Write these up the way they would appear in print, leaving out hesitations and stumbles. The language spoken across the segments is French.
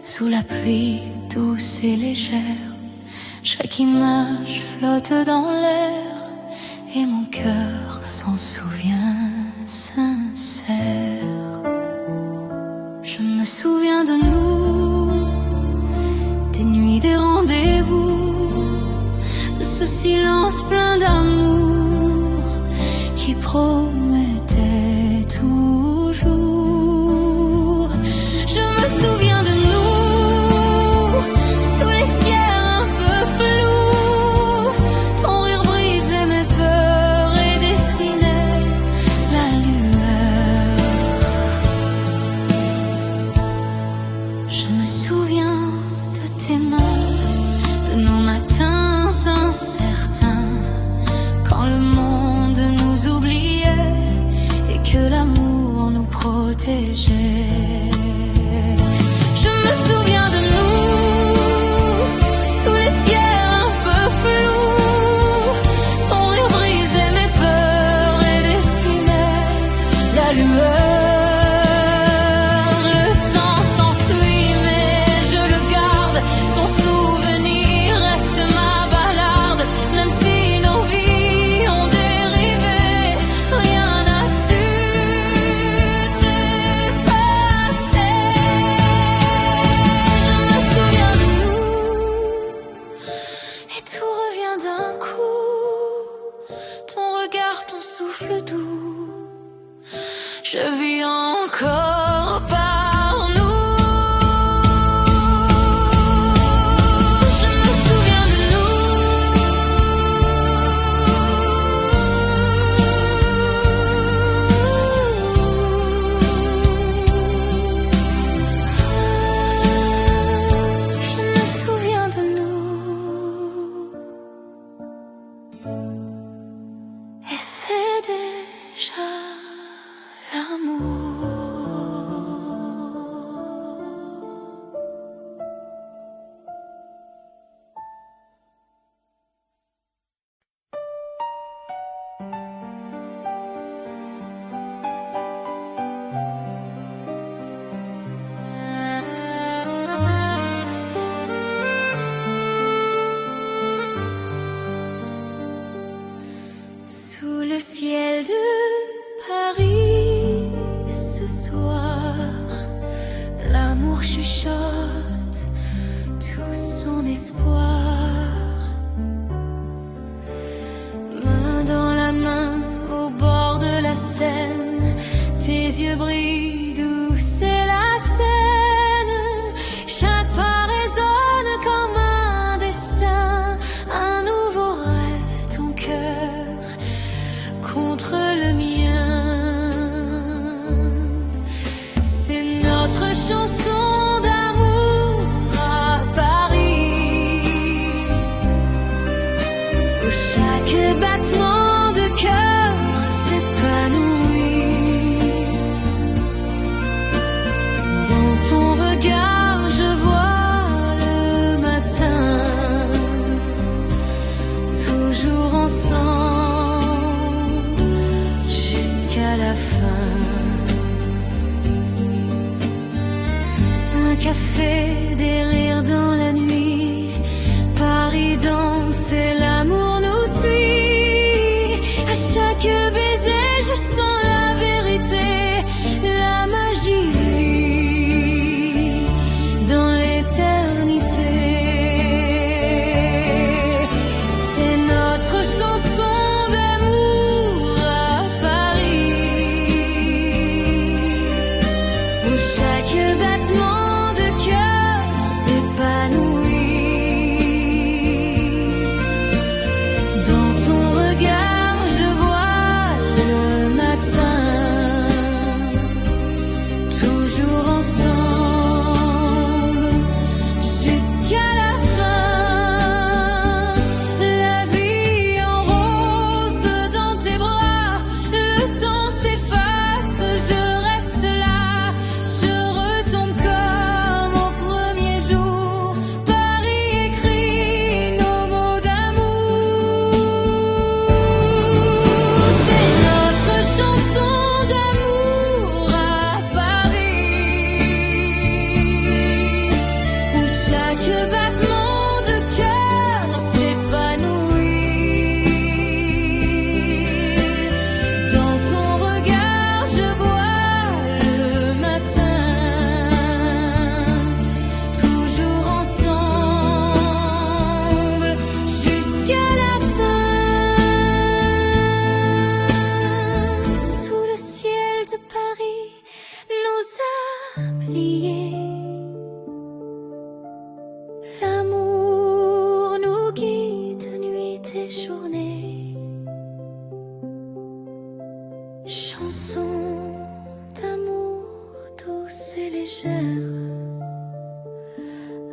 sous la pluie douce et légère. Chaque image flotte dans l'air et mon cœur s'en souvient sincère. Je me souviens de nous, des nuits, des rendez-vous, de ce silence plein d'amour qui promettait toujours. Je me souviens de nous, sous les ciels un peu flous, ton rire brisait mes peurs et dessinait la lueur. Je me souviens de tes mains, de nos matins incertains, quand le monde nous oubliait et que l'amour nous protégeait. Je me souviens de nous, sous les ciels un peu flous, ton rire brisait mes peurs et dessinait la lueur. Le temps s'enfuit mais je le garde, ton souvenir reste ma balade. Même si nos vies ont dérivé, rien n'a su t'effacer. Je me souviens de nous et tout revient d'un coup, ton regard, ton souffle doux. Je vis encore par nous. Je me souviens de nous. Je me souviens de nous. Et c'est déjà l'amour. Sous le ciel de Paris, ce soir, l'amour chuchote tout son espoir. Main dans la main au bord de la Seine, tes yeux brillent, douce est la scène. Chaque pas résonne comme un destin, un nouveau rêve, ton cœur contre le mien. C'est notre chanson d'amour à Paris, où chaque battement de cœur s'épanouit. Dans ton regard je vois le matin, toujours ensemble jusqu'à la fin. Un café, des rires dans la nuit, Paris danse et l'amour nous suit. À chaque baiser je sens la vérité, la magie vit dans l'éternité. C'est notre chanson d'amour à Paris, où chaque battement de cœur s'épanouit.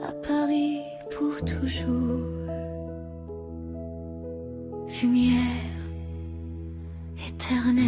à Paris pour toujours. Lumière éternelle.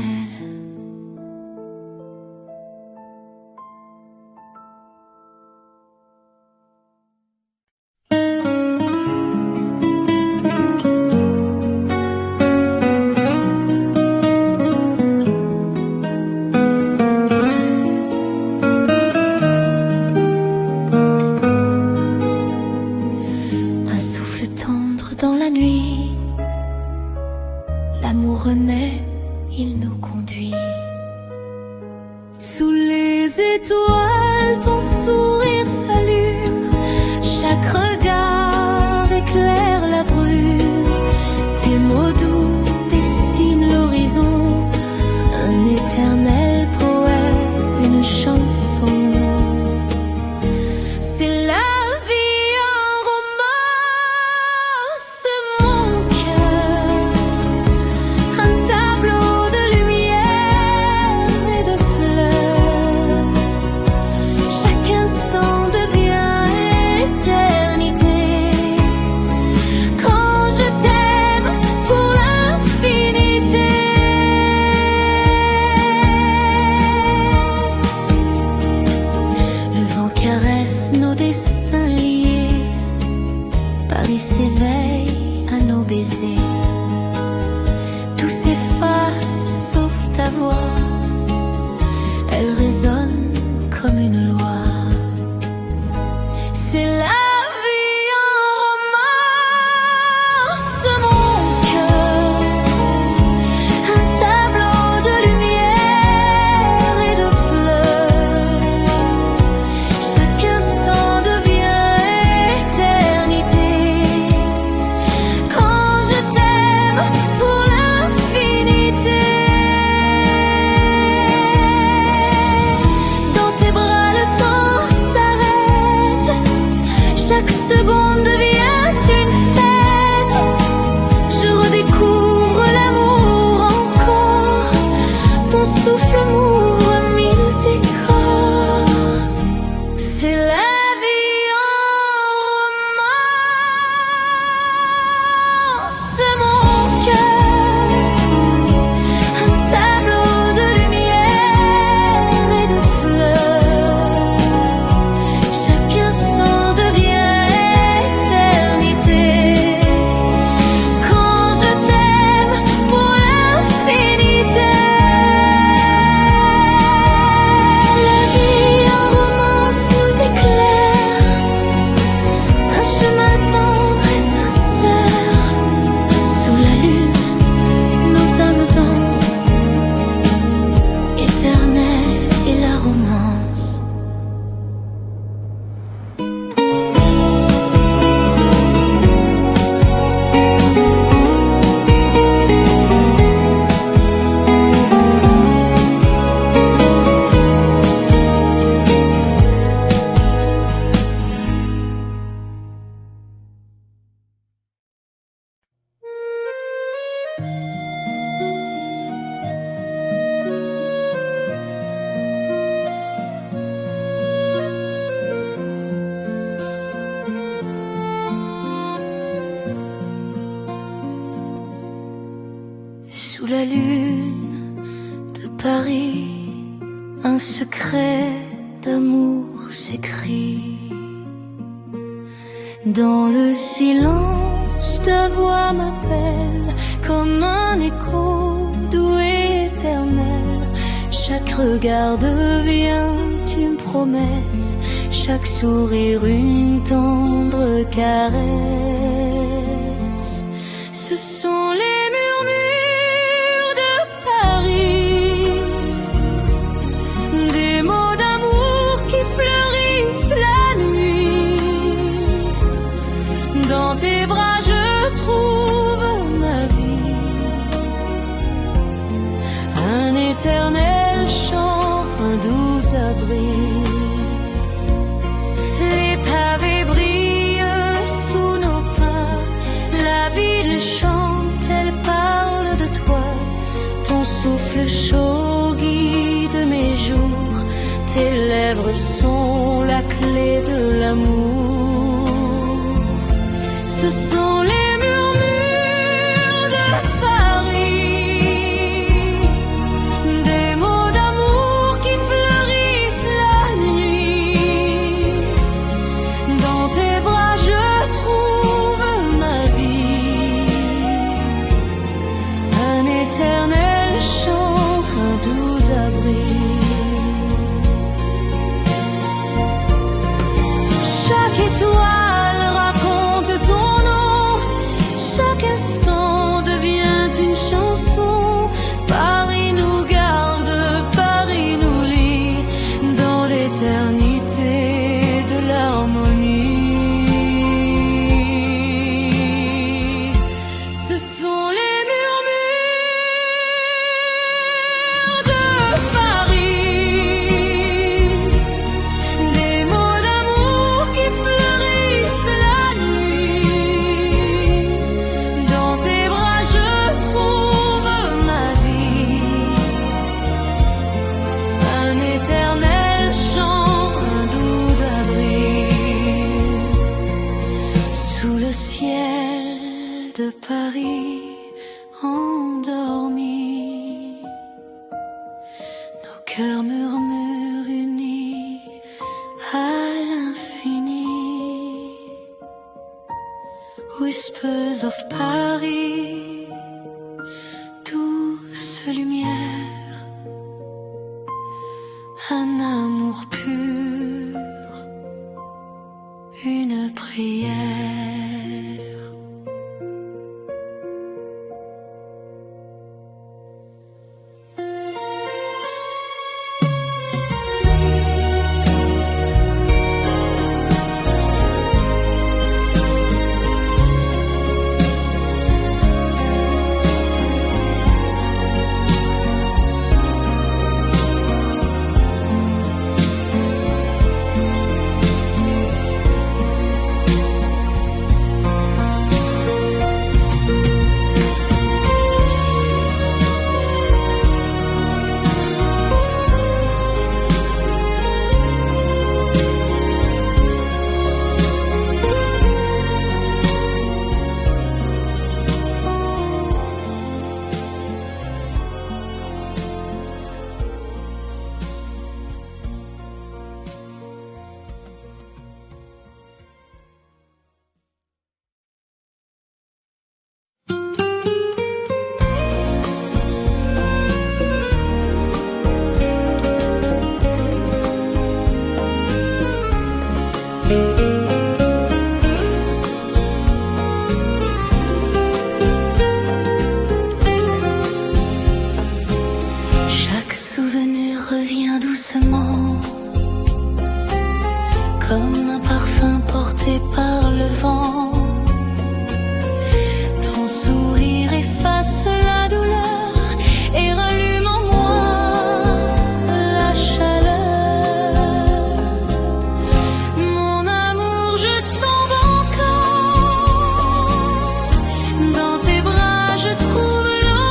Sous la lune de Paris, un secret d'amour s'écrit. Dans le silence, ta voix m'appelle comme un écho doux et éternel. Chaque regard devient une promesse, chaque sourire une tendre caresse. Ce sont les murmures de Paris, des mots d'amour qui fleurissent la nuit. Dans tes bras je trouve ma vie, un éternel chant, un doux abri. Les pavés brillent sous nos pas, la ville chante, elle parle de toi. Ton souffle chaud guide mes jours, tes lèvres sont d'amour. Ce sont les murmures de Paris, des mots d'amour qui fleurissent la nuit. Dans tes bras je trouve ma vie, un éternel chant, un doux abri. Chaque étoile raconte ton nom, chaque instant devient une chanson. Paris nous garde, Paris nous lie dans l'éternité de l'harmonie. Ce sont les murmures de Paris, des mots d'amour qui fleurissent la nuit. Dans tes bras je trouve ma vie, un éternel chant, un doux abri. Sous le ciel de Paris endormis, nos cœurs murmurent unis à l'infini. Whispers of Paris, douce lumière, un amour pur, une prière. Chaque souvenir revient doucement, comme un parfum porté par le vent. Ton sourire efface la douleur et rallume en moi la chaleur. Mon amour, je tombe encore, dans tes bras je trouve l'aurore.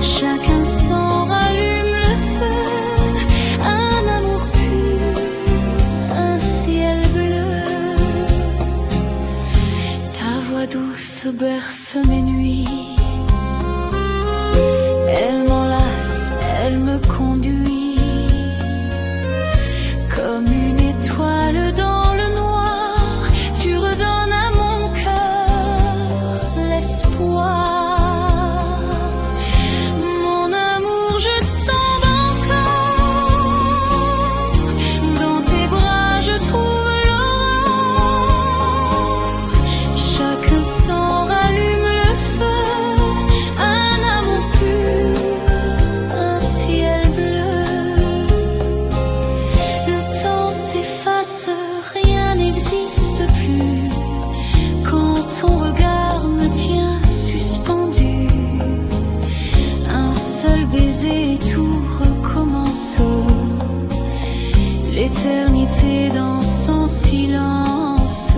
Chaque instant rallume le feu, un amour pur, un ciel bleu. Ta voix douce berce mes nuits, elle m'enlace, elle me conduit, comme une étoile dans le noir. Tu redonnes à mon cœur l'espoir. Mon amour, je tombe encore, dans tes bras je trouve l'aurore. Chaque instant rallume le feu, un amour pur, un ciel bleu. Le temps s'efface, rien n'existe plus, quand ton regard me tient suspendu. Un seul baiser et tout recommence, l'éternité dans son silence.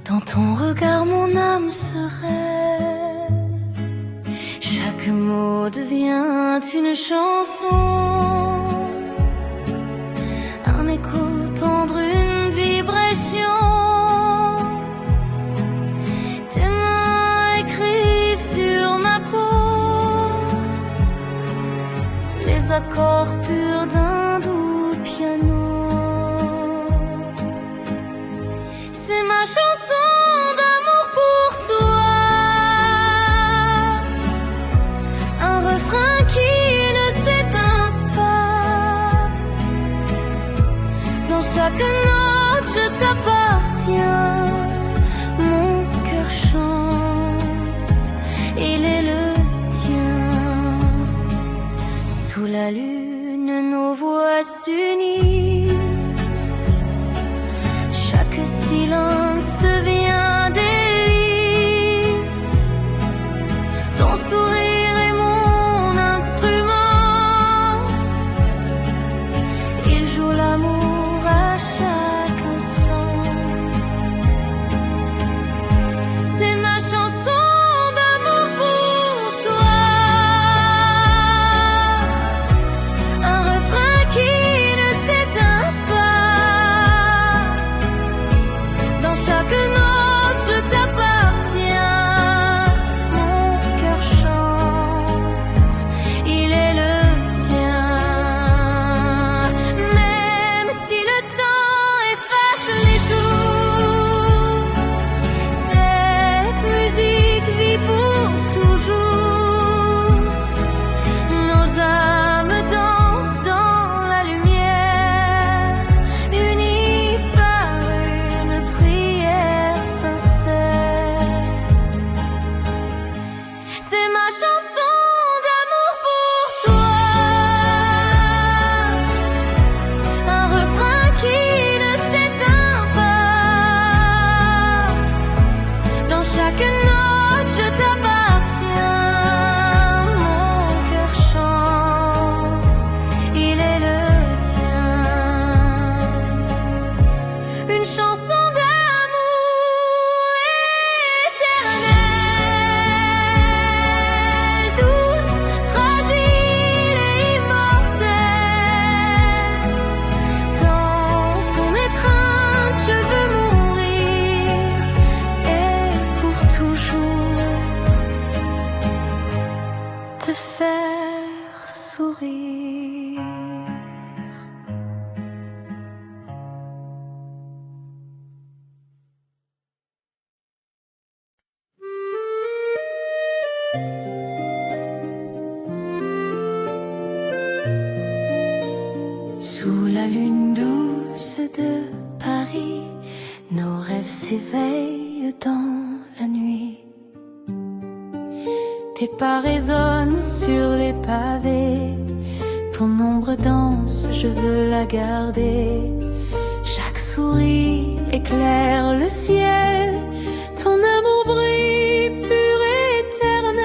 Dans ton regard mon âme se rêve, chaque mot devient une chanson, un écho tendre, une vibration. Tes mains écrivent sur ma peau les accords purs d'un doux piano. C'est ma chanson d'amour pour toi, un refrain qui ne s'éteint pas. Dans chaque note je t'appartiens, mon cœur chante, il est le tien. Sous la lune nos voix s'unissent, chaque silence devient délice. Ton sourire est mon instrument, il joue l'amour à chaque instant. C'est ma chanson d'amour pour toi, un refrain qui ne s'éteint pas. Dans chaque note je t'appartiens, mon cœur chante, il est le tien. Même si le temps efface les jours, cette musique vit pour toujours. Nos âmes dansent dans la lumière, unies par une prière sincère. C'est ma chanson d'amour pour toi, un refrain qui ne s'éteint pas. Dans chaque note je t'appartiens, mon cœur chante, il est le tien. Une chanson d'amour éternelle, douce, fragile et immortelle. Dans ton étreinte je veux mourir, et pour toujours te faire sourire. Sous la lune douce de Paris, nos rêves s'éveillent dans la nuit. Tes pas résonnent sur les pavés, ton ombre danse, je veux la garder. Chaque sourire éclaire le ciel, ton amour brille pur et éternel.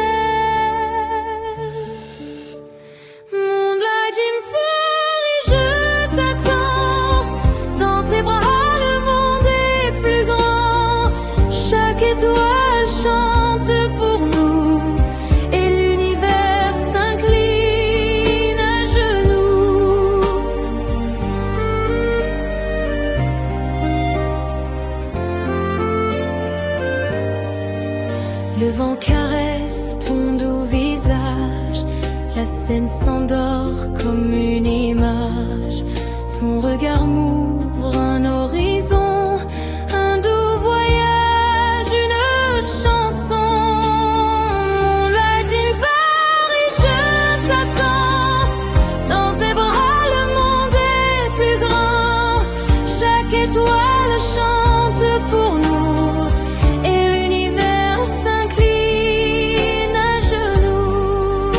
Moonlight in Paris, je t'attends. Dans tes bras le monde est plus grand. Chaque étoile chante pour nous, et l'univers s'incline à genoux. Le vent caresse ton doux visage, la scène s'endort comme une image. Ton regard m'ouvre un horizon, un doux voyage, une chanson. Moonlight in Paris, je t'attends. Dans tes bras le monde est plus grand. Chaque étoile chante pour nous, et l'univers s'incline à genoux.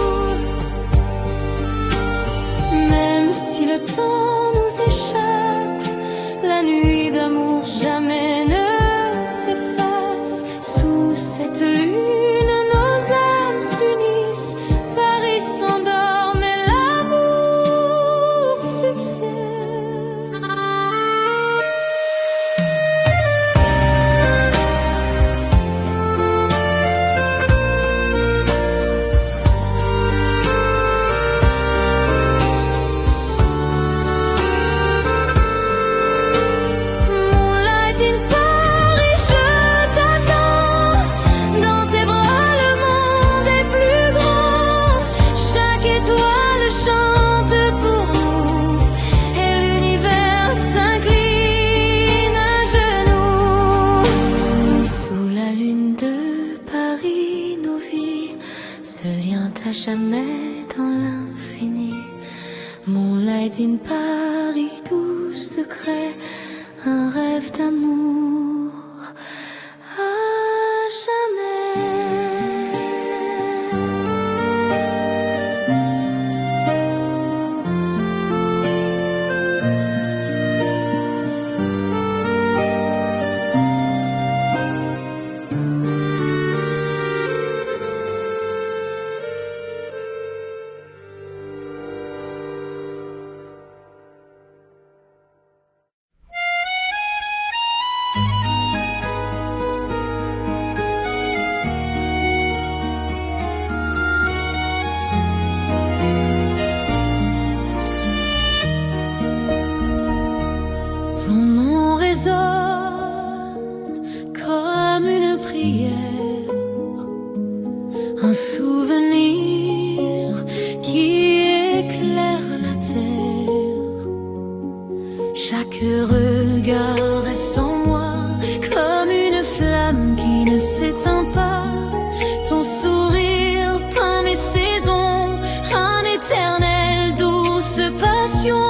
Même si le temps nous échappe, jamais dans l'infini. Moonlight in Paris, tout secret, un rêve d'amour à jamais. Un souvenir qui éclaire la terre. Chaque regard reste en moi comme une flamme qui ne s'éteint pas. Ton sourire peint mes saisons, un éternel douce passion.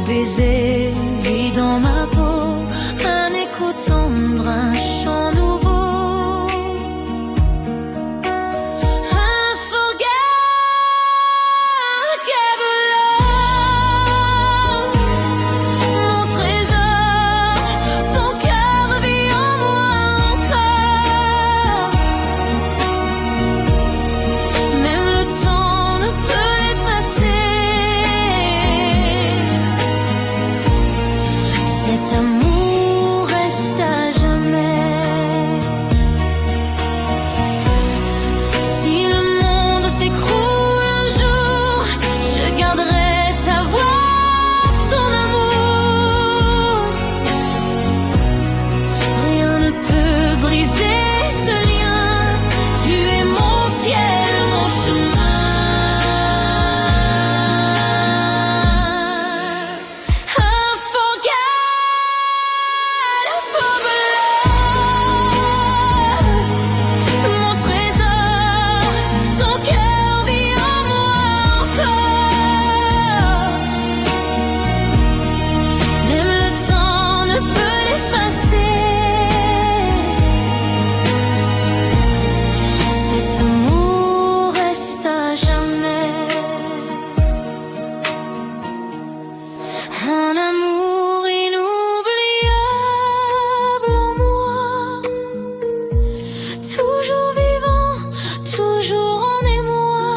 Baiser vit dans ma peau, un écho tendre, un chant nouveau. Unforgettable love, mon trésor, ton cœur vit en moi encore. Même le temps ne peut l'effacer. Cet amour reste à jamais. Si le monde s'écroule un jour, je garderai ta voix, ton amour. Rien ne peut briser ce lien. Tu es mon ciel, mon chemin. Un amour inoubliable en moi, toujours vivant, toujours en émoi.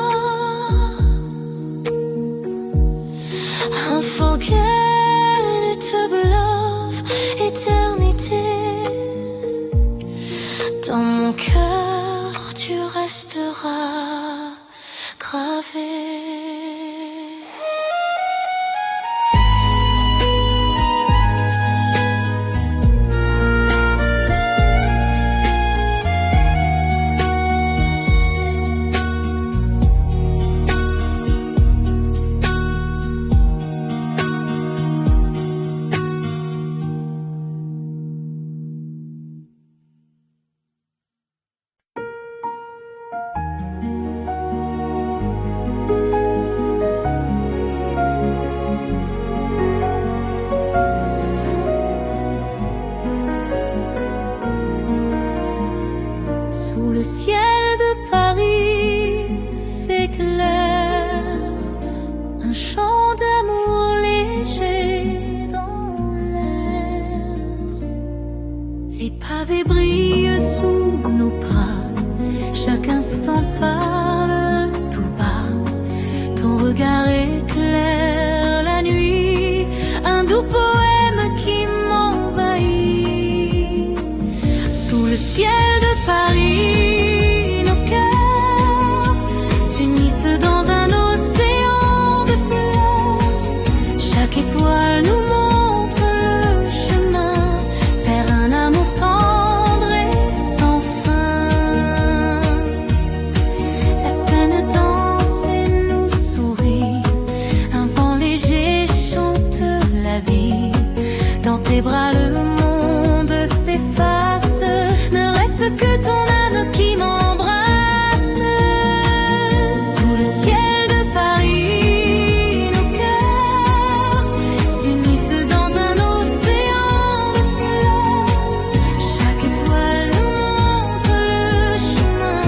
Unforgettable love, éternité. Dans mon cœur, tu resteras gravé. Sous le ciel de Paris s'éclaire un chant d'amour léger dans l'air. Les pavés brillent sous nos pas, chaque instant parle regard éclaire la nuit, un doux poème qui m'envahit. Sous le ciel de Paris, nos cœurs s'unissent dans un océan de fleurs. Chaque étoile nous montre le chemin vers un amour tendre et sans fin. La Seine danse et nous sourit, un vent léger chante la vie. Dans tes bras le monde s'efface, ne reste que ton âme qui m'embrasse. Sous le ciel de Paris, nos cœurs s'unissent dans un océan de fleurs. Chaque étoile nous montre le chemin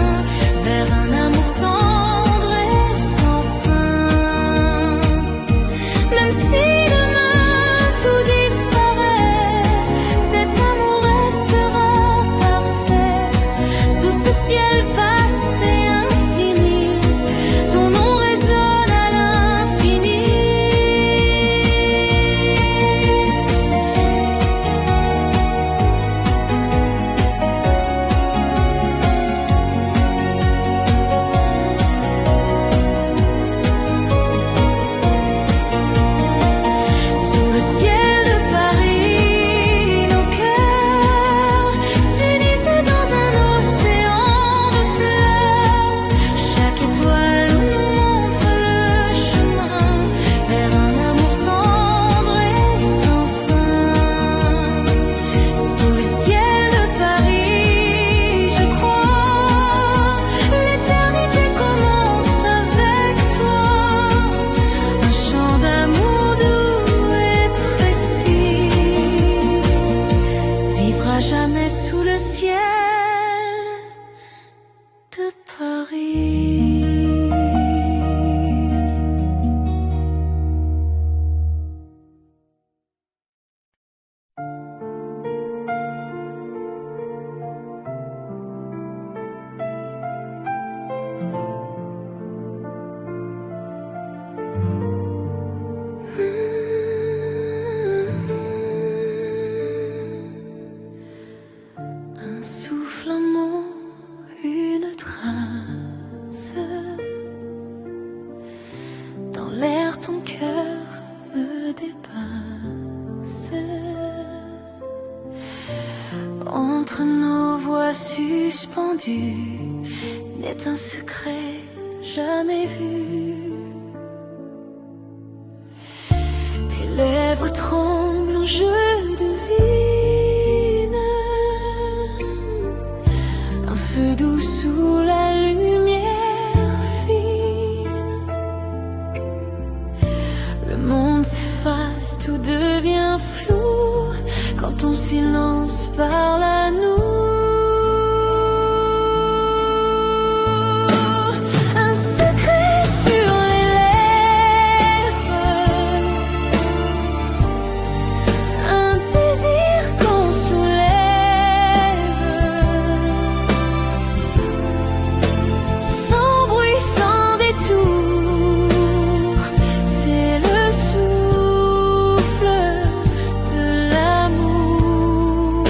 vers un amour tendre et sans fin. Même si demain tout disparaît, cet amour restera parfait. Sous ce ciel vaste et infini, ton nom résonne à l'infini. Sous le ciel de Paris, nos cœurs s'unissent dans un océan de fleurs. Chaque étoile nous montre le chemin vers un amour tendre et sans fin. Sous le ciel de Paris, je crois, l'éternité commence avec toi. Un chant d'amour doux et précis vivra jamais sous le ciel de Paris. Un souffle, un mot, une trace. Dans l'air, ton cœur me dépasse. Entre nos voix suspendues n'est un secret jamais vu. Tes lèvres tremblent, je devine un feu doux sous la lumière fine. Le monde s'efface, tout devient flou quand ton silence parle à nous. Un secret sur les lèvres, un désir qu'on soulève, sans bruit, sans détour. C'est le souffle de l'amour.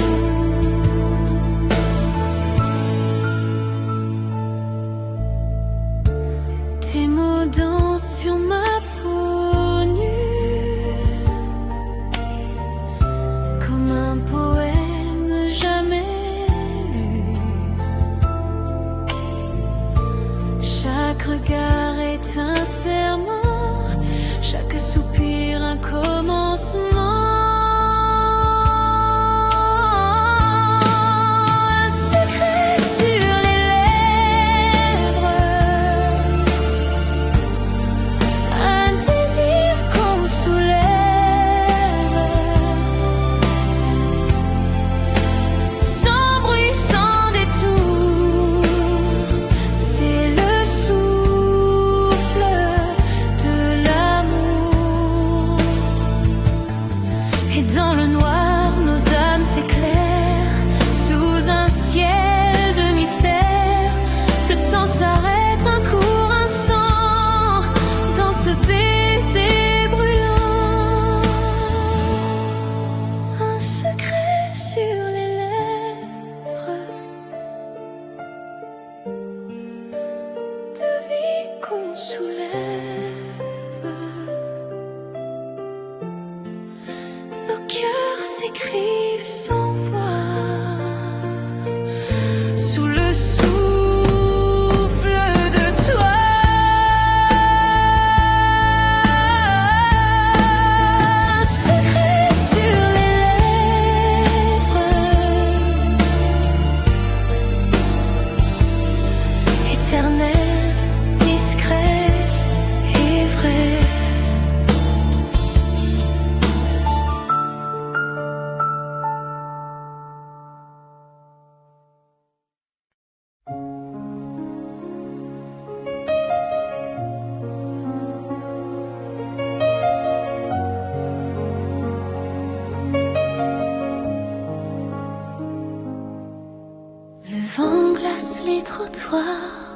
vent glace les trottoirs,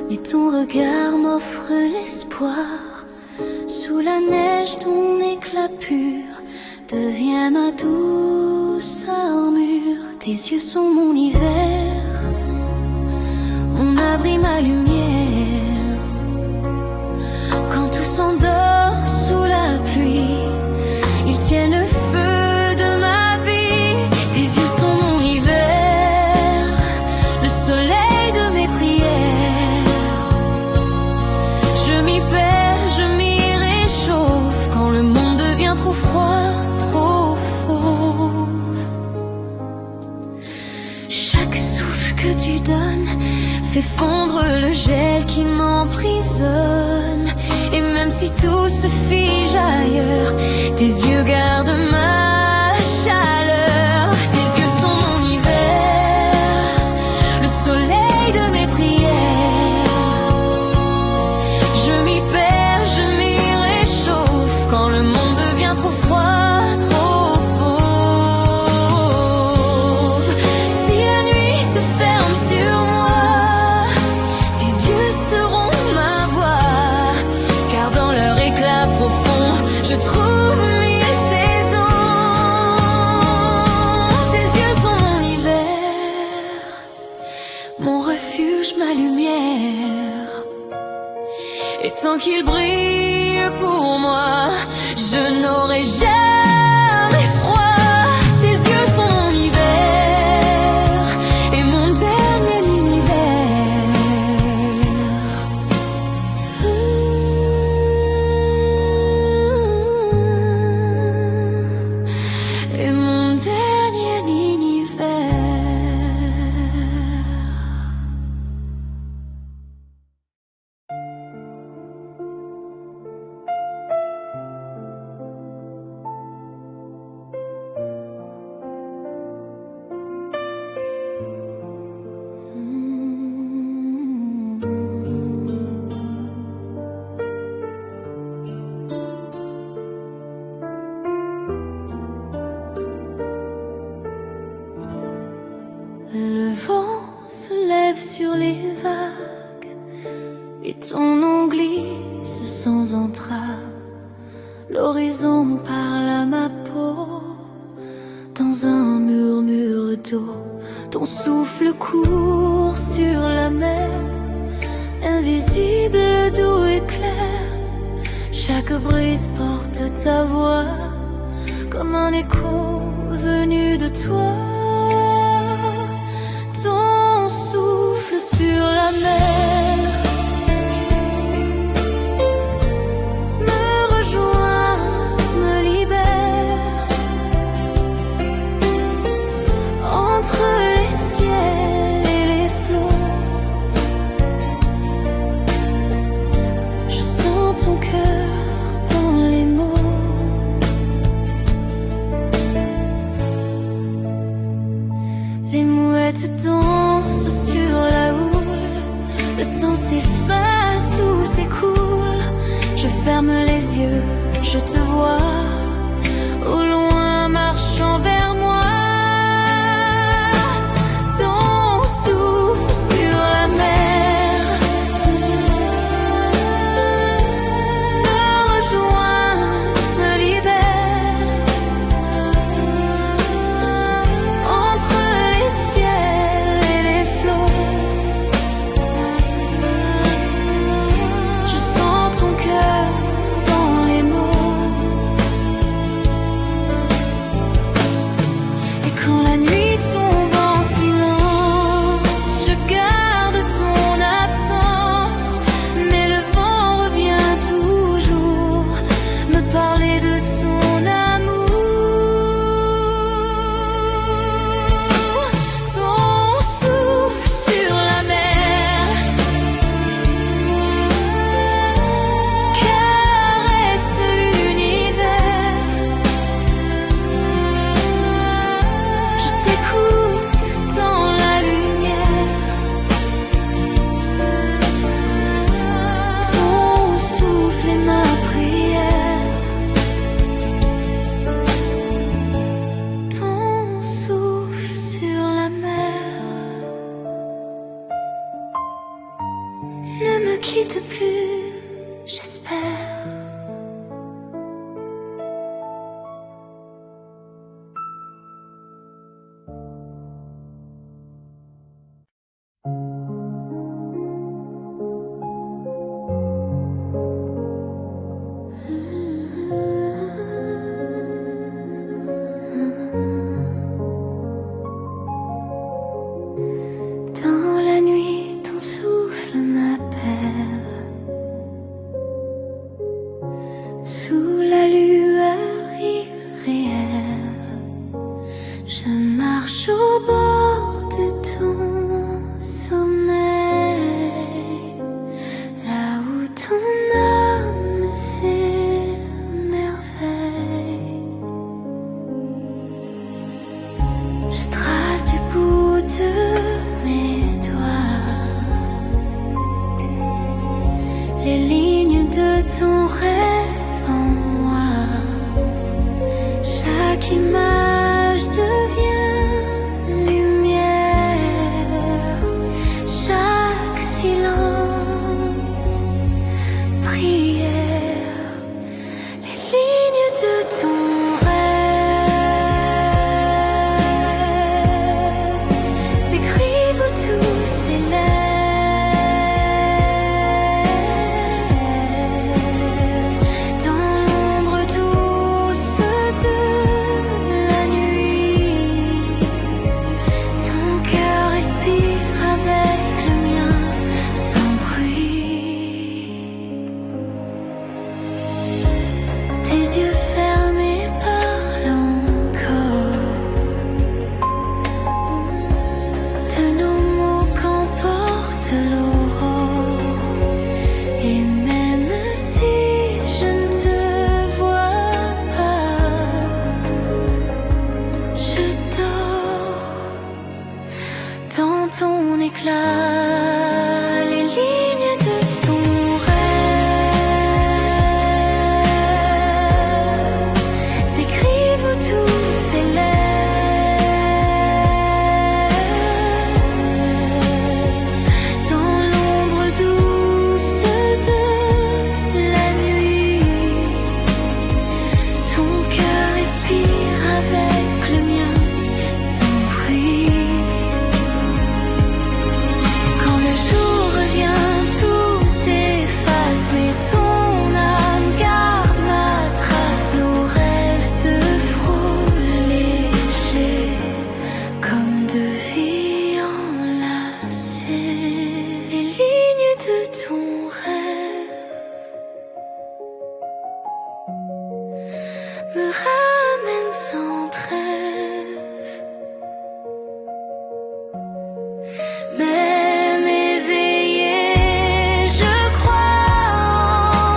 mais ton regard m'offre l'espoir. Sous la neige, ton éclat pur devient ma douce armure. Tes yeux sont mon hiver, mon abri, ma lumière. Quand tout s'endort sous la pluie, ils tiennent le feu de ma vie. Tes yeux sont mon hiver, le soleil de mes prières. Je m'y perds, je m'y réchauffe quand le monde devient trop froid, trop fauve. Chaque souffle que tu donnes fait fondre le gel qui m'emprisonne. Et même si tout se fige ailleurs, tes yeux gardent ma chaleur. Tes yeux sont mon hiver, le soleil de mes prières. Je m'y perds, je m'y réchauffe quand le monde devient trop froid, trop fauve. Si la nuit se ferme sur moi, tes yeux seront ma voix, car dans leur éclat profond, je trouve mille saisons. Tes yeux sont mon hiver, mon refuge, ma lumière. Et tant qu'ils brillent pour moi, je n'aurai jamais froid. Tes yeux sont mon hiver et mon dernier univers. Et mon dernier univers. Le vent se lève sur les vagues et ton nom glisse sans entrave. L'horizon parle à ma peau dans un murmure d'eau. Ton souffle court sur la mer, invisible, doux et clair. Chaque brise porte ta voix comme un écho venu de toi. Ton souffle sur la mer me rejoint, me libère. Entre les ciels et les flots, je sens ton cœur dans les mots. Les mouettes dansent sur la houle, le temps s'efface, tout s'écoule. Je ferme les yeux, je te vois, au loin marchant vers moi. Ton souffle sur la mer me rejoint, me libère. Entre les ciels et les flots, je sens ton cœur dans les mots. n'existe plus, j'espère. Dans la nuit, ton souffle m'appelle. Sous la lueur irréelle, je marche au bord de ton sommeil, là où ton âme s'émerveille. Je trace du bout de mes doigts les lignes de ton rêve en moi. Chaque image devient lumière, chaque silence prière. Les lignes de ton rêve s'écrivent où tout s'élève. Dans l'ombre douce de la nuit, ton cœur respire avec le mien sans bruit. Tes yeux fermés parlent encore de nos mots qu'emporte l'aurore. Et même si je ne te vois pas, je dors dans ton éclat. Les lignes de ton rêve s'écrivent où tout s'élève. Dans l'ombre douce de la nuit, ton cœur respire avec le mien sans bruit. Quand le jour revient, tout s'efface, mais ton âme garde ma trace. Nos rêves se frôlent légers, comme deux filles enlacées. Les lignes de ton rêve me ramènent sans trêve. Même éveillée, je crois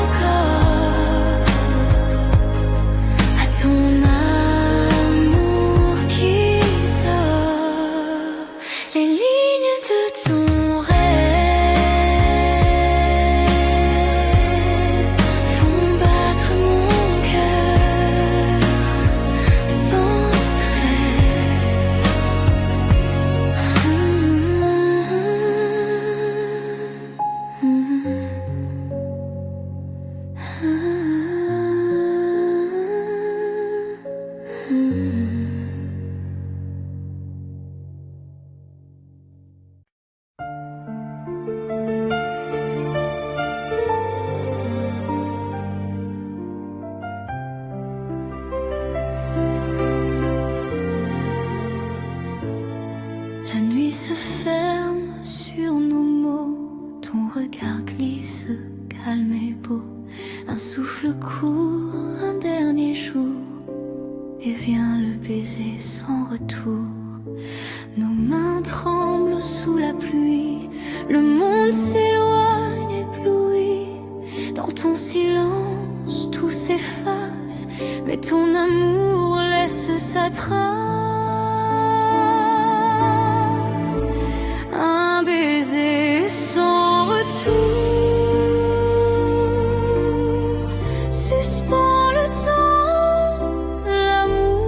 encore à ton amour qui dort. Les lignes de ton rêve font battre mon cœur sans trêve. La nuit se ferme sur nos mots, ton regard glisse, calme et beau. Un souffle court, un dernier jour, et vient le baiser sans retour. Nos mains tremblent sous la pluie, le monde s'éloigne ébloui. Dans ton silence, tout s'efface, mais ton amour laisse sa trace. Un baiser sans retour suspend le temps, l'amour.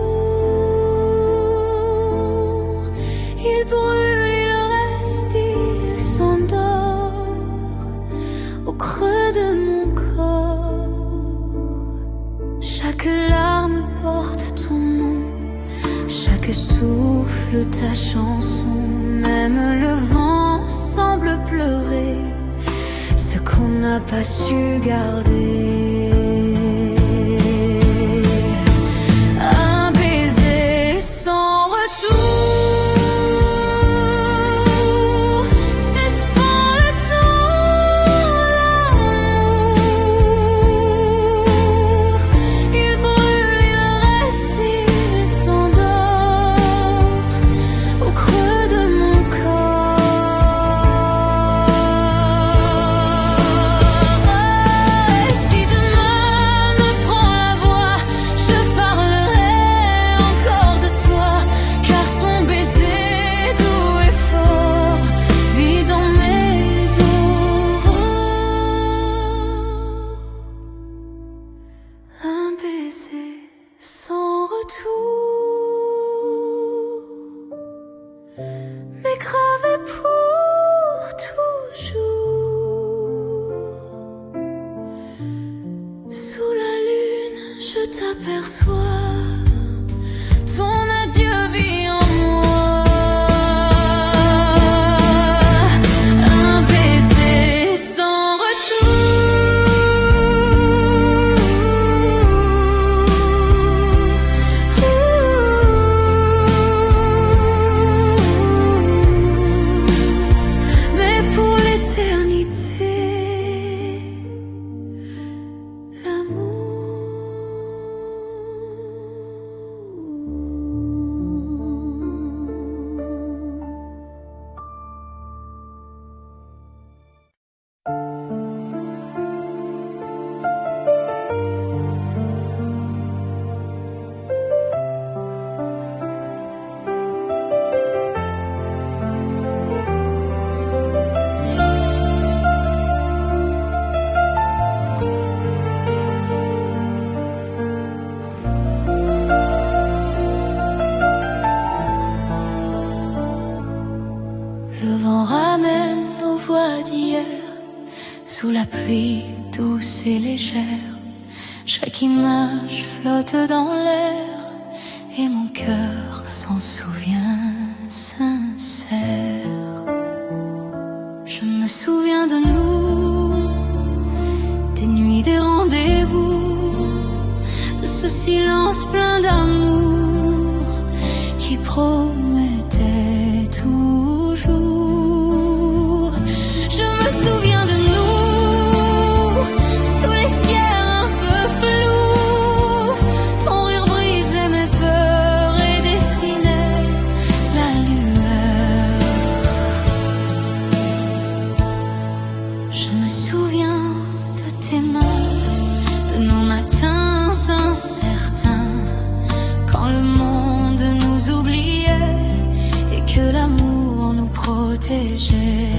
Il brûle, il reste, il s'endort au creux de mon corps. Chaque larme porte ton nom, chaque souffle ta chanson. Même le vent semble pleurer ce qu'on n'a pas su garder. Un baiser sans retour suspend le temps, l'amour. Il brûle, il reste, il s'endort au creux de mon corps. Et si demain me prend la voix, je parlerai encore de toi, car ton baiser doux et fort vit dans mes aurores. Un baiser sans retour, mais gravé pour toujours. Sous la lune, je t'aperçois, ton adieu vit en moi. Un baiser sans retour, mais pour l'éternité, l'amour. Le vent ramène nos voix d'hier, sous la pluie douce et légère. Chaque image flotte dans l'air, et mon cœur s'en souvient sincère. Je me souviens de nous, des nuits, des rendez-vous, de ce silence plein d'amour qui promettait toujours. Je me souviens de nous, sous les ciels un peu flous. Ton rire brisait mes peurs et dessinait la lueur. Je me souviens de tes mains, de nos matins incertains, quand le monde nous oubliait et que l'amour nous protégeait.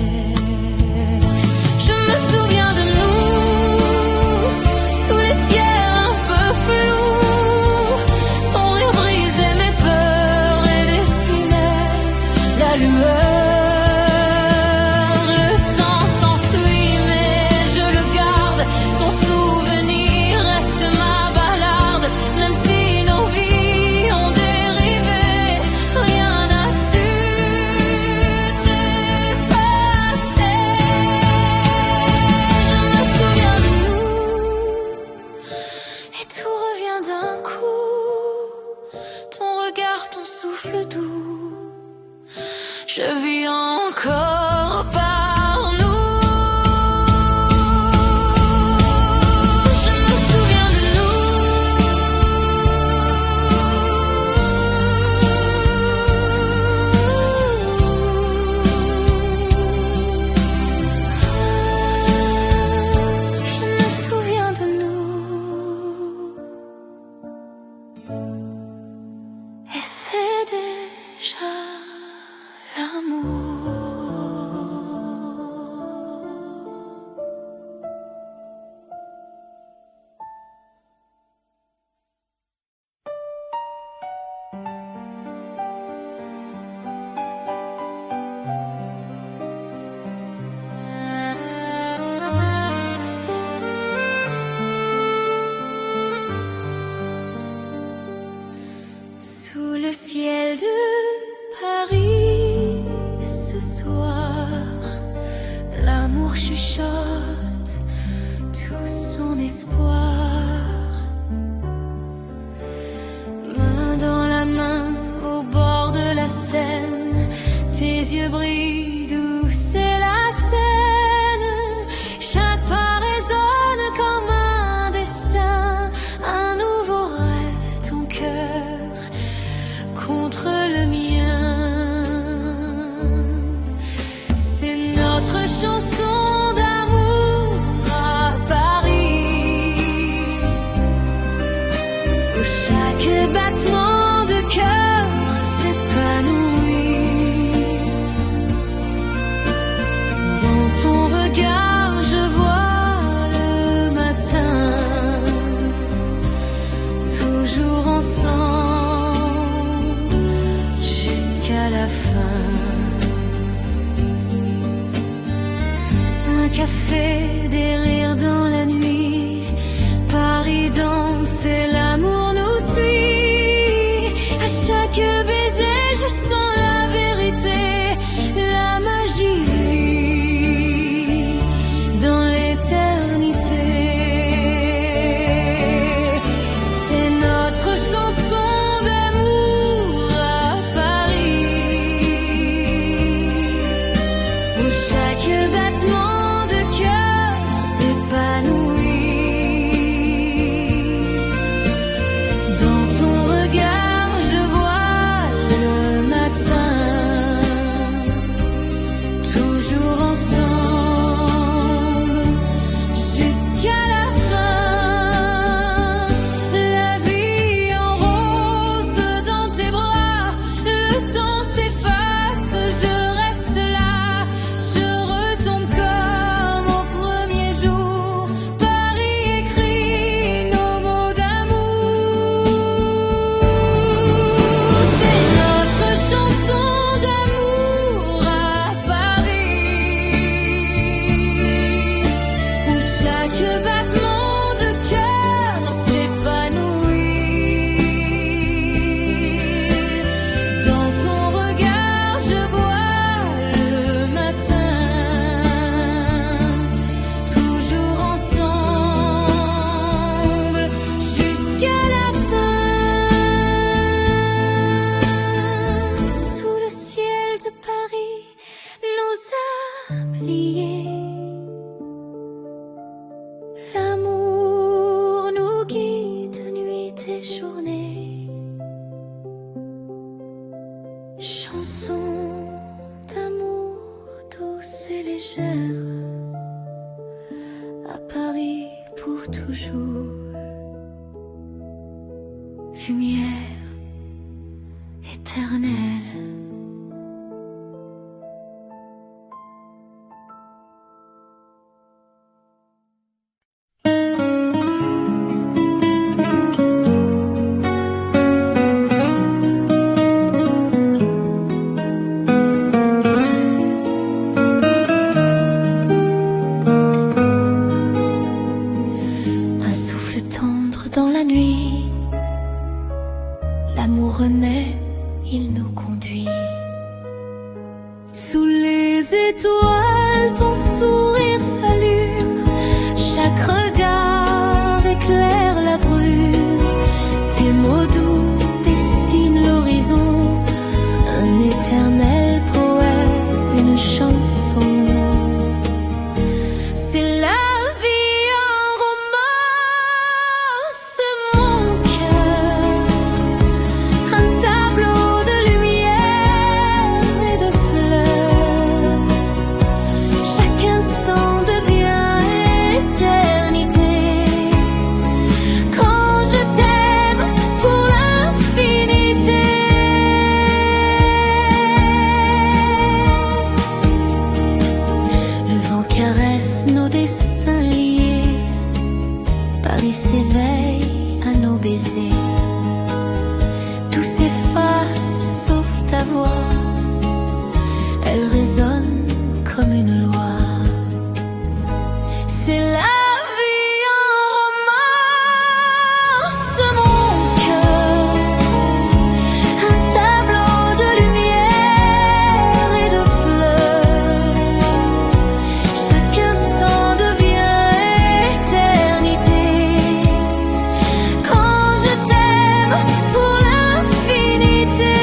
Je me souviens de nous, sous les ciels un peu flous. Ton rire brisait mes peurs et dessinait la lueur. Le temps s'enfuit mais je le garde, ton souvenir reste ma balade. Même si nos vies ont dérivé, rien n'a su t'effacer. Je me souviens de nous, et tout revient d'un coup. Ton regard, ton souffle doux, je vis encore par nous. Je me souviens de nous. Je me souviens de nous. Et c'est déjà l'amour. brille, douce est la scène. Chaque pas résonne comme un destin, un nouveau rêve, ton cœur contre le mien. C'est notre chanson d'amour à Paris, où chaque battement de cœur s'épanouit. Dans ton regard, je vois le matin, toujours ensemble jusqu'à la fin. Un café, des rires dans la nuit, Paris danse et l'amour nous suit. À chaque baiser, je sens la vérité, la magie vit dans l'éternité. C'est notre chanson d'amour à Paris, où chaque battement de cœur s'épanouit. Dans ton regard, je vois le matin, toujours ensemble jusqu'à la fin. La vie en rose dans tes bras, le temps s'efface, je reste là. Je retombe comme au premier jour. Paris écrit nos mots d'amour. C'est notre chanson d'amour à Paris, où chaque battement de cœur s'épanouit. Dans ton regard, je vois le matin, toujours ensemble jusqu'à la fin. Sous le ciel de Paris, nos âmes liées, l'amour nous guide nuit et journée. Chanson d'amour douce et légère, à Paris pour toujours. Lumière éternelle. Un souffle tendre dans la nuit, l'amour renaît, il nous conduit. Sous les étoiles, ton sourire s'allume, chaque regard éclaire la brume. Tes mots doux dessinent l'horizon, un éternel poème, une chanson. C'est la vie en romance, mon cœur, un tableau de lumière et de fleurs. Chaque instant devient éternité, quand je t'aime pour l'infinité. Le vent caresse nos destins liés, Paris s'éveille à nos baisers. Tout s'efface sauf ta voix, elle résonne comme une loi. C'est la vie en romance, mon cœur, un tableau de lumière et de fleurs. Chaque instant devient éternité, quand je t'aime pour l'infinité.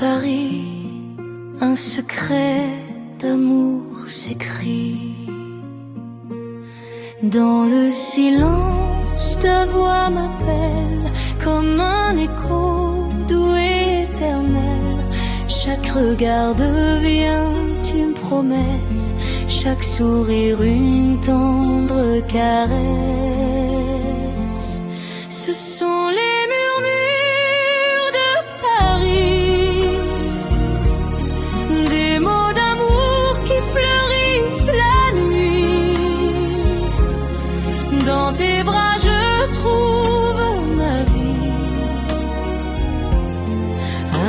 Paris, un secret d'amour s'écrit. Dans le silence, ta voix m'appelle comme un écho doux et éternel. Chaque regard devient une promesse, chaque sourire une tendre caresse. Ce sont les murmures de Paris, des mots d'amour qui fleurissent la nuit. Dans tes bras je trouve ma vie,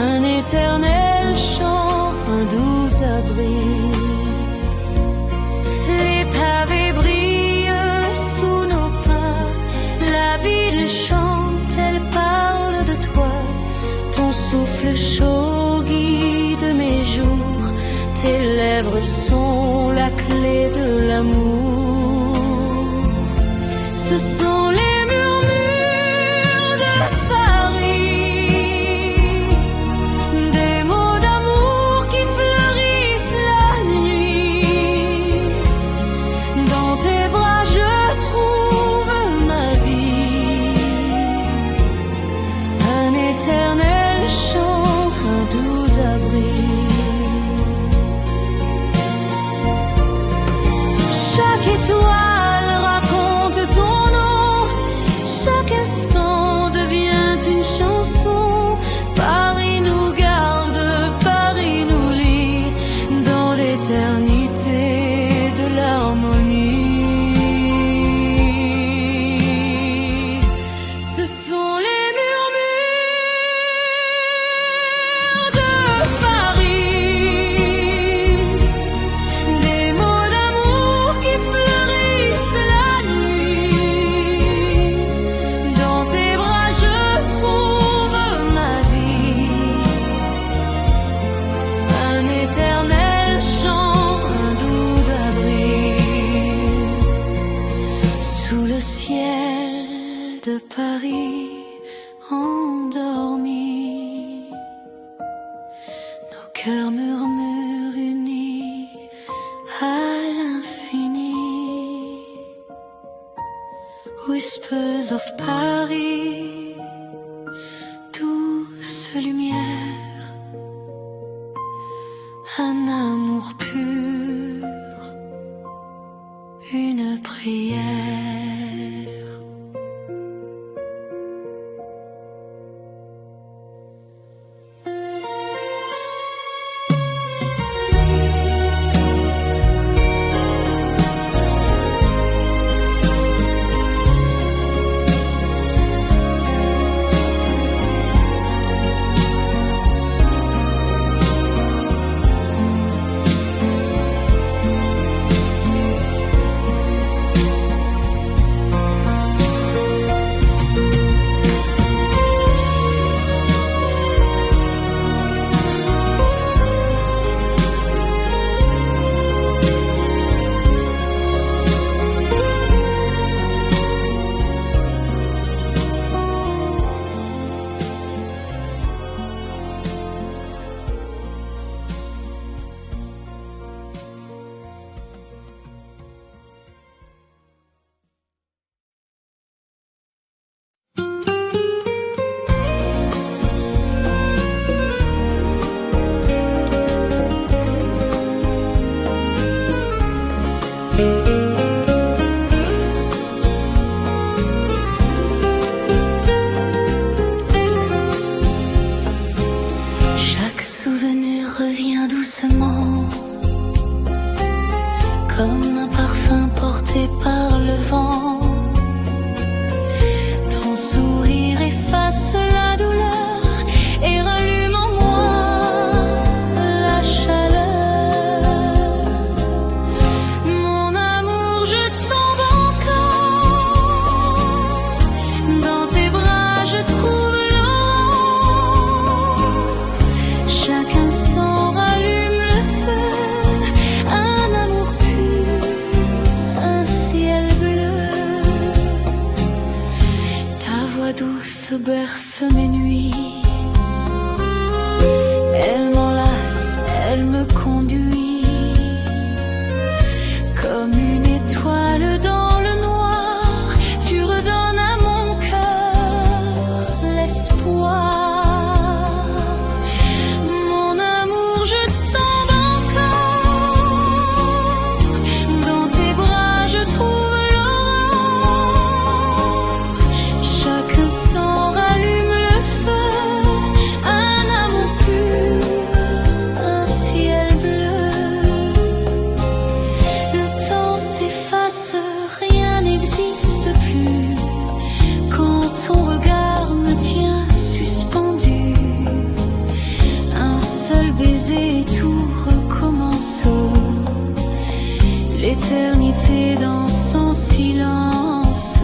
un éternel chant, un doux abri. Les pavés brillent sous nos pas, la ville chante, elle parle de toi. Ton souffle chaud guide mes jours, tes lèvres sont la clé de l'amour. Ce sont les murmures de Paris, des mots d'amour qui fleurissent la nuit. Dans tes bras je trouve ma vie, un éternel chant, un doux abri. Chaque étoile raconte ton nom, chaque instant devient une chanson. Paris nous garde, Paris nous lie dans l'éternité de l'harmonie. Ce sont les murmures de Paris, des mots d'amour qui fleurissent la nuit. Dans tes bras je trouve ma vie, un éternel chant, un doux abri. Sous le ciel de Paris endormis, nos cœurs murmurent unis à l'infini. Whispers of Paris, douce lumière, un amour pur, une prière. Chaque souvenir revient doucement, comme un parfum porté par le vent. Ton sourire efface la douleur et rallume en moi la chaleur. Mon amour, je tombe encore, dans tes bras je trouve l'aurore. Chaque instant rallume le feu, un amour pur, un ciel bleu. Ta voix douce berce mes nuits, l'éternité dans son silence.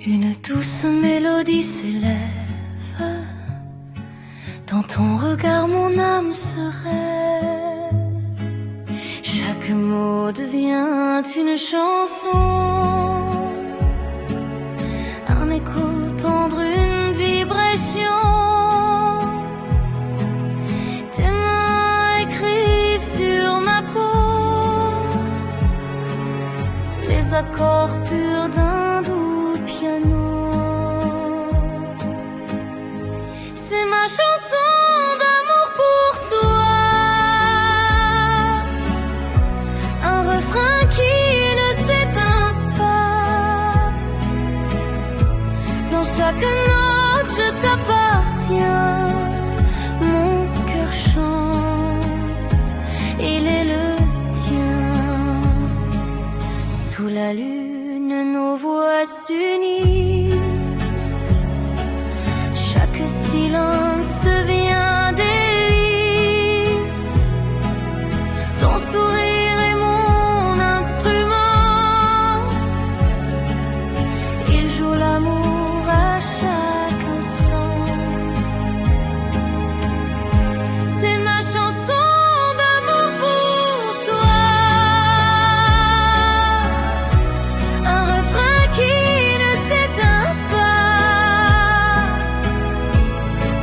Une douce mélodie s'élève, dans ton regard mon âme se rêve. Chaque mot devient une chanson, un écho tendre, une vibration. Tes mains écrivent sur ma peau les accords purs d'un doux piano. C'est ma chanson d'amour pour toi, un refrain qui ne s'éteint pas. Dans chaque note je t'appartiens, mon cœur chante, il est le tien. Sous la lune nos voix s'unissent, chaque silence devient délice. Ton sourire est mon instrument, il joue l'amour à chaque instant. C'est ma chanson d'amour pour toi, un refrain qui ne s'éteint pas.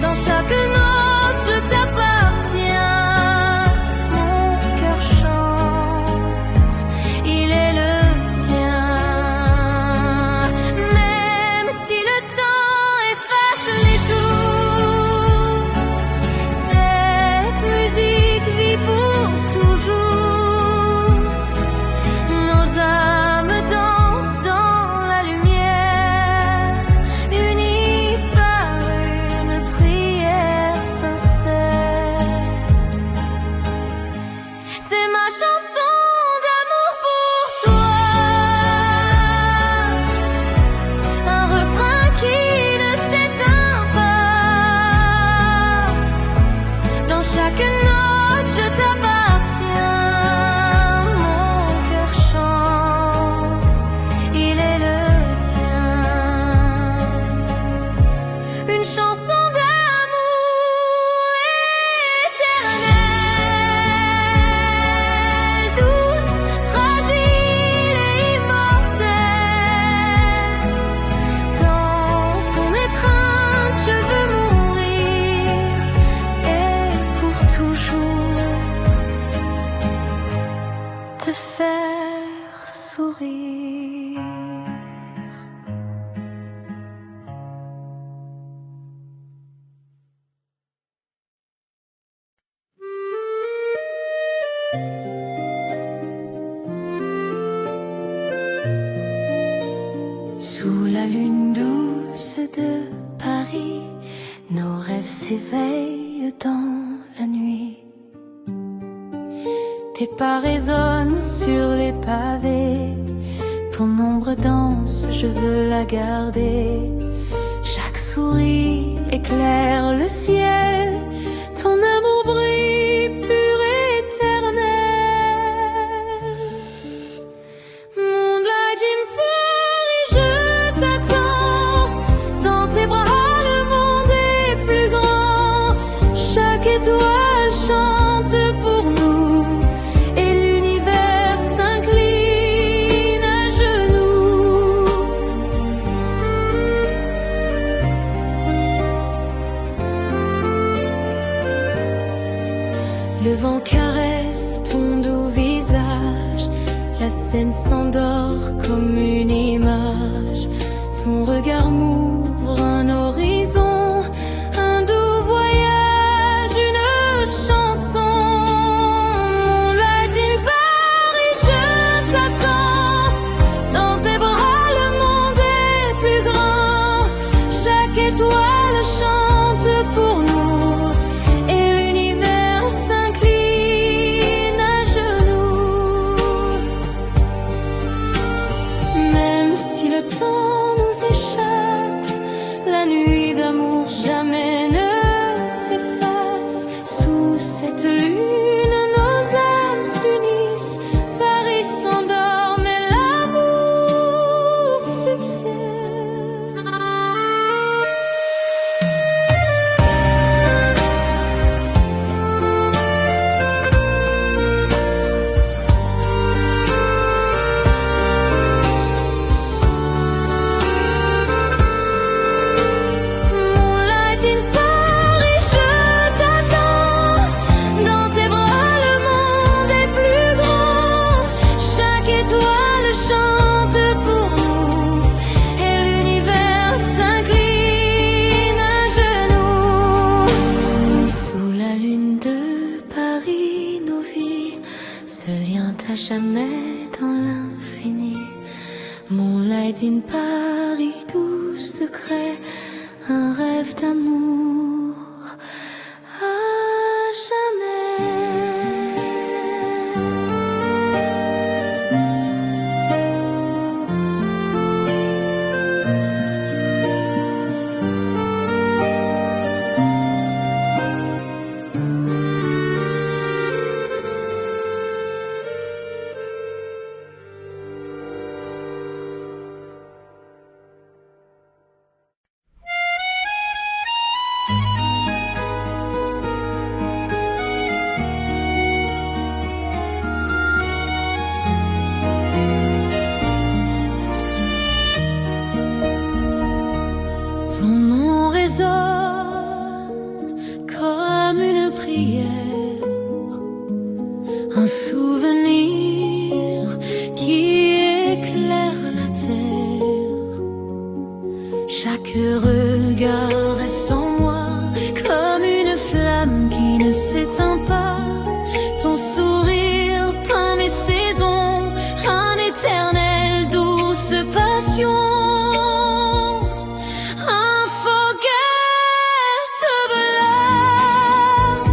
Dans chaque note je t'appartiens, mon cœur chante, il est le tien. Même si le temps efface les jours, cette musique vit pour toujours. Nos âmes dansent dans la lumière, unies par une prière sincère. C'est ma chanson d'amour pour toi, un refrain qui ne s'éteint pas. Dans chaque note je t'appartiens, mon cœur chante, il est le tien. Une chanson d'amour éternelle, douce, fragile et immortelle. Dans ton étreinte je veux mourir, et pour toujours te faire sourire. Sous la lune douce de Paris, nos rêves s'éveillent dans la nuit. Tes pas résonnent sur les pavés, ton ombre danse, je veux la garder. Chaque sourire éclaire le ciel, ton amour brille pur et éternel. Moonlight in Paris, je t'attends. Dans tes bras, le monde est plus grand. Chaque étoile chante pour nous et l'univers s'incline à genoux. Le vent caresse ton doux visage, la scène s'endort comme une image. Ton regard m'ouvre un horizon, un doux voyage, une chanson. Moonlight in Paris, je t'attends. Dans tes bras, le monde est plus grand. Chaque étoile chante pour nous et l'univers s'incline à genoux. Même si le temps nous échappe, la nuit d'amour jamais ne s'efface. Sous cette lune, nos âmes s'unissent. Paris s'endort, mais l'amour subsiste. Moonlight in Paris, je t'attends. Dans tes bras, le monde est plus grand. Chaque étoile chante pour nous et l'univers s'incline à genoux. Sous la lune de Paris, nos vies se lient à jamais dans l'infini. Moonlight in Paris, tout secret, un rêve d'amour à jamais. Ton nom résonne comme une prière, un souvenir qui éclaire la terre. Chaque regard reste en moi comme une flamme qui ne s'éteint pas. Ton sourire peint mes saisons, un éternel douce passion. Unforgettable love.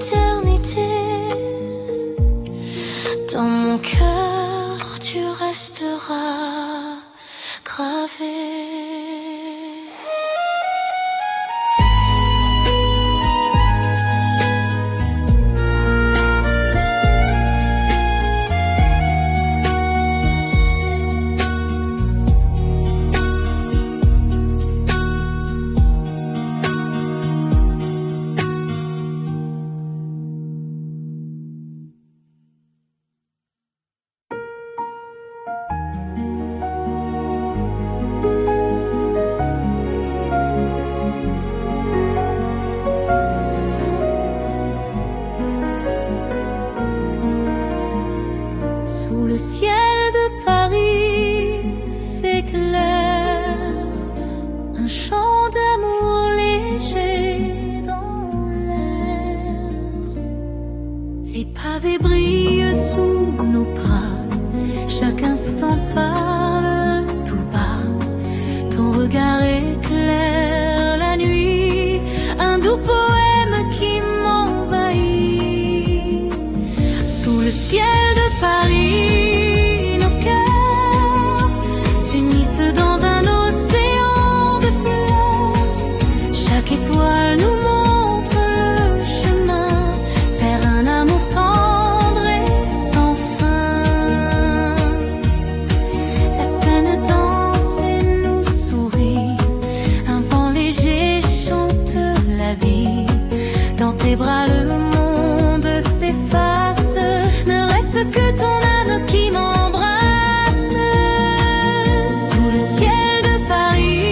l'éternité. Dans mon cœur, tu resteras gravé. Le ciel de Paris s'éclaire, un chant d'amour léger dans l'air. Les pavés brillent sous nos pas, chaque instant parle tout bas. Ton regard éclaire la nuit, un doux poème qui m'envahit. Sous le ciel de Paris, étoile nous montre le chemin vers un amour tendre et sans fin. La scène danse et nous sourit, un vent léger chante la vie. Dans tes bras le monde s'efface, ne reste que ton âme qui m'embrasse. Sous le ciel de Paris,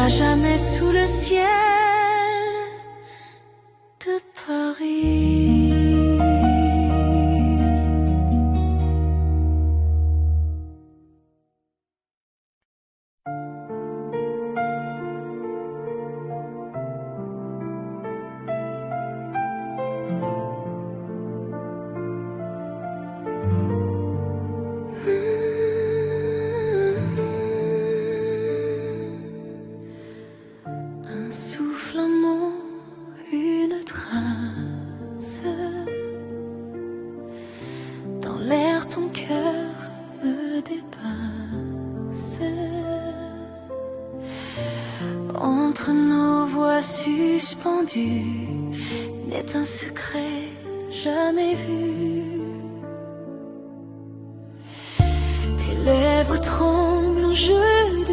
jamais sous le ciel de Paris. Souffle un mot, une trace. Dans l'air, ton cœur me dépasse. Entre nos voix suspendues n'est un secret jamais vu. Tes lèvres tremblent, je